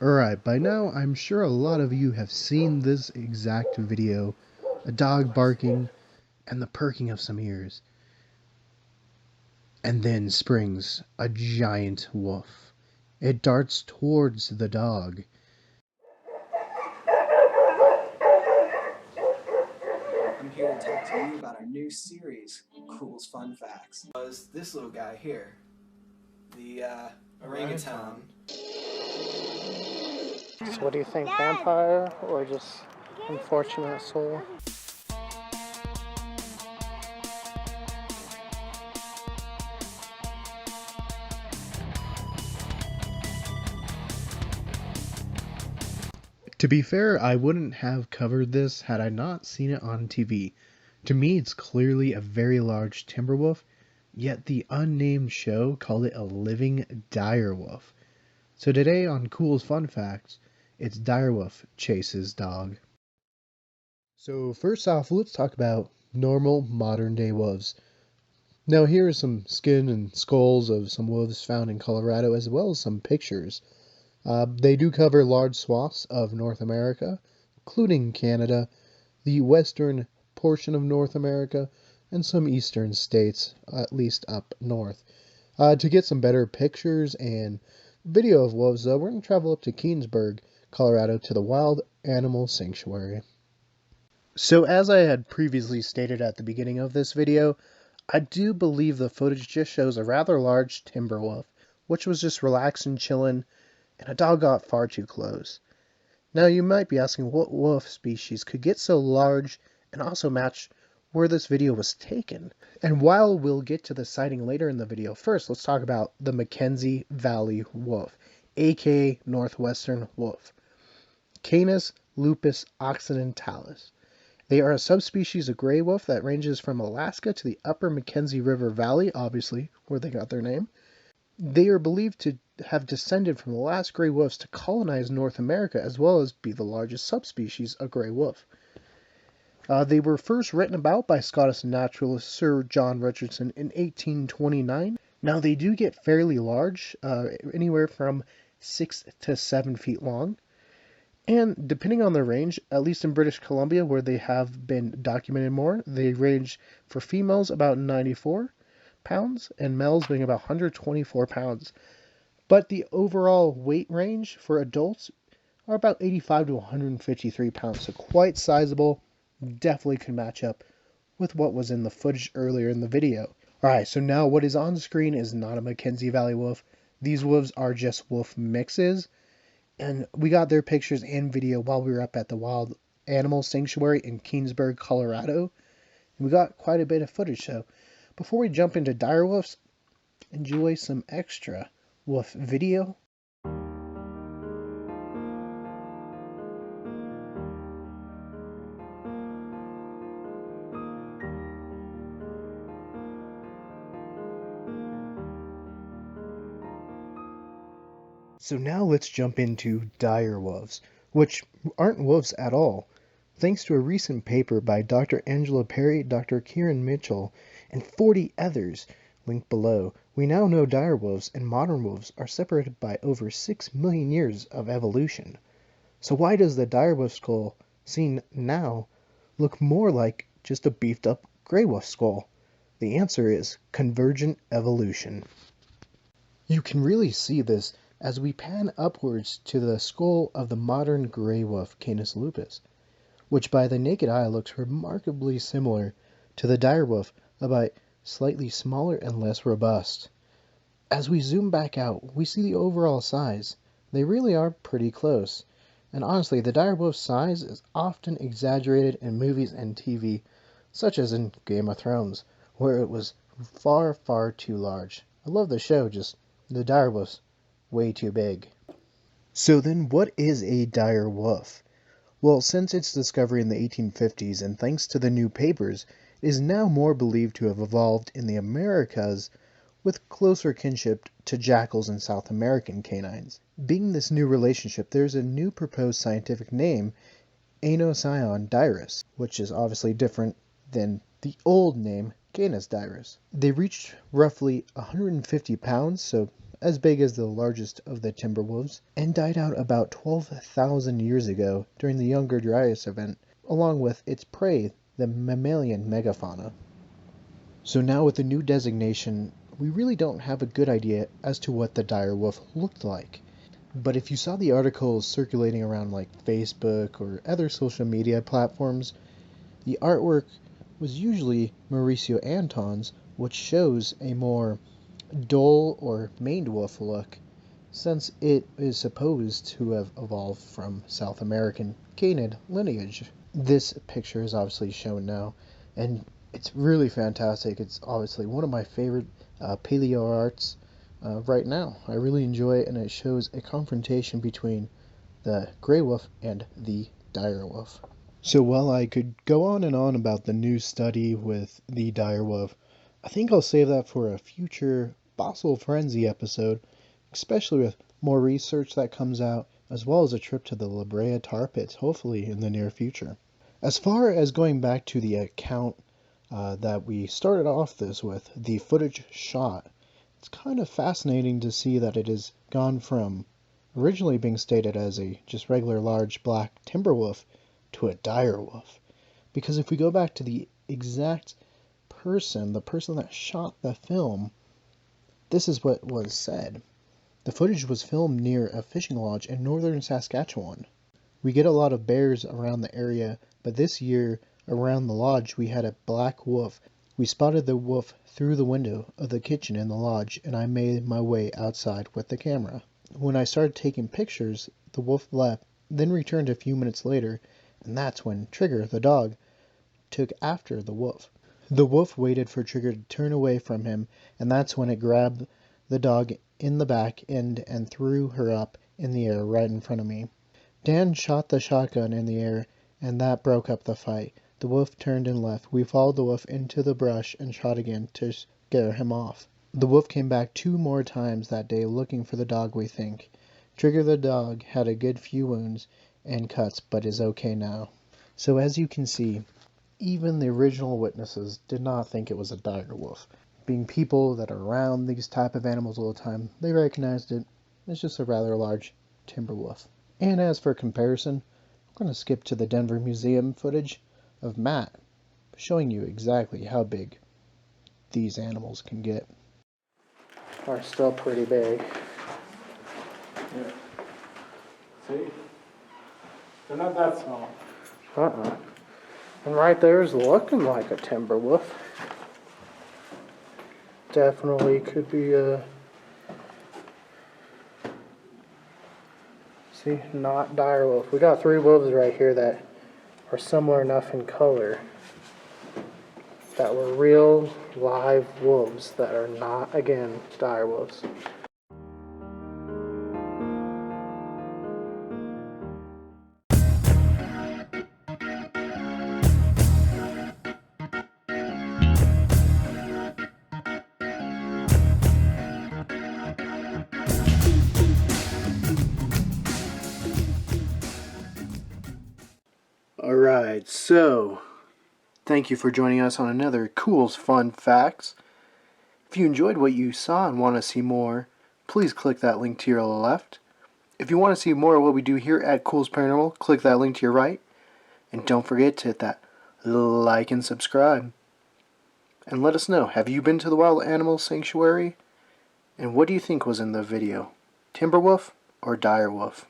Alright, by now I'm sure a lot of you have seen this exact video. A dog barking and the perking of some ears. And then springs a giant wolf. It darts towards the dog. I'm here to talk to you about our new series, Culz Fun Facts. Was this little guy here, the orangutan. So what do you think, vampire or just unfortunate soul? To be fair, I wouldn't have covered this had I not seen it on TV. To me, it's clearly a very large timber wolf, yet the unnamed show called it a living dire wolf. So today on Culz Fun Facts, it's dire wolf chases dog. So first off, let's talk about normal modern day wolves. Now here are some skin and skulls of some wolves found in Colorado, as well as some pictures. They do cover large swaths of North America, including Canada, the western portion of North America, and some eastern states, at least up north. To get some better pictures and video of wolves, though, we're going to travel up to Keenesburg, Colorado, to the Wild Animal Sanctuary. So as I had previously stated at the beginning of this video, I do believe the footage just shows a rather large timber wolf, which was just relaxing, chilling, and a dog got far too close. Now you might be asking what wolf species could get so large and also match where this video was taken. And while we'll get to the sighting later in the video, first let's talk about the MacKenzie Valley Wolf, aka Northwestern Wolf, Canis lupus occidentalis. They are a subspecies of gray wolf that ranges from Alaska to the upper McKenzie River Valley, obviously where they got their name. They are believed to have descended from the last gray wolves to colonize North America, as well as be the largest subspecies of gray wolf. They were first written about by Scottish naturalist Sir John Richardson in 1829. Now they do get fairly large, anywhere from 6 to 7 feet long. And depending on their range, at least in British Columbia where they have been documented more, they range for females about 94 pounds and males being about 124 pounds. But the overall weight range for adults are about 85 to 153 pounds, so quite sizable. Definitely could match up with what was in the footage earlier in the video. Alright, so now what is on screen is not a MacKenzie Valley wolf. These wolves are just wolf mixes, and we got their pictures and video while we were up at the Wild Animal Sanctuary in Keenesburg, Colorado. And we got quite a bit of footage, so before we jump into dire wolves, enjoy some extra wolf video. So now let's jump into dire wolves, which aren't wolves at all. Thanks to a recent paper by Dr. Angela Perry, Dr. Kieran Mitchell, and 40 others, linked below, we now know dire wolves and modern wolves are separated by over 6 million years of evolution. So why does the dire wolf skull seen now look more like just a beefed up gray wolf skull? The answer is convergent evolution. You can really see this as we pan upwards to the skull of the modern gray wolf Canis lupus, which by the naked eye looks remarkably similar to the dire wolf, albeit slightly smaller and less robust. As we zoom back out, we see the overall size. They really are pretty close, and honestly, the dire wolf's size is often exaggerated in movies and TV, such as in Game of Thrones, where it was far, far too large. I love the show, just the dire wolf's way too big. So then what is a dire wolf? Well, since its discovery in the 1850s and thanks to the new papers, it is now more believed to have evolved in the Americas with closer kinship to jackals and South American canines. Being this new relationship, there's a new proposed scientific name, Anoscion dirus, which is obviously different than the old name Canis dirus. They reached roughly 150 pounds, so as big as the largest of the timber wolves, and died out about 12,000 years ago during the Younger Dryas event, along with its prey, the mammalian megafauna. So now with the new designation, we really don't have a good idea as to what the dire wolf looked like. But if you saw the articles circulating around like Facebook or other social media platforms, the artwork was usually Mauricio Anton's, which shows a more dull or maned wolf look, since it is supposed to have evolved from South American canid lineage. This picture is obviously shown now, and it's really fantastic. It's obviously one of my favorite paleo arts right now. I really enjoy it, and it shows a confrontation between the gray wolf and the dire wolf. So while I could go on and on about the new study with the dire wolf, I think I'll save that for a future fossil frenzy episode, especially with more research that comes out, as well as a trip to the La Brea tar pits, hopefully in the near future. As far as going back to the account that we started off this with, the footage shot, it's kind of fascinating to see that it has gone from originally being stated as a just regular large black timber wolf to a dire wolf. Because if we go back to the exact person, the person that shot the film, this is what was said. The footage was filmed near a fishing lodge in northern Saskatchewan. We get a lot of bears around the area, but this year around the lodge we had a black wolf. We spotted the wolf through the window of the kitchen in the lodge, and I made my way outside with the camera. When I started taking pictures, the wolf left, then returned a few minutes later, and that's when Trigger, the dog, took after the wolf. The wolf waited for Trigger to turn away from him, and that's when it grabbed the dog in the back end and threw her up in the air right in front of me. Dan shot the shotgun in the air, and that broke up the fight. The wolf turned and left. We followed the wolf into the brush and shot again to scare him off. The wolf came back 2 more times that day looking for the dog, we think. Trigger the dog had a good few wounds and cuts, but is okay now. So as you can see, even the original witnesses did not think it was a dire wolf. Being people that are around these type of animals all the time, they recognized it. It's just a rather large timber wolf. And as for comparison, I'm going to skip to the Denver Museum footage of Matt showing you exactly how big these animals can get. Are still pretty big. Yeah. See? They're not that small. And right there's looking like a timber wolf. Definitely could be a... See, not dire wolf. We got 3 wolves right here that are similar enough in color that were real live wolves that are not, again, dire wolves. Alright, so thank you for joining us on another Culz Fun Facts. If you enjoyed what you saw and want to see more, please click that link to your left. If you want to see more of what we do here at Culz Paranormal, click that link to your right. And don't forget to hit that like and subscribe. And let us know, have you been to the Wild Animal Sanctuary? And what do you think was in the video? Timber wolf or dire wolf?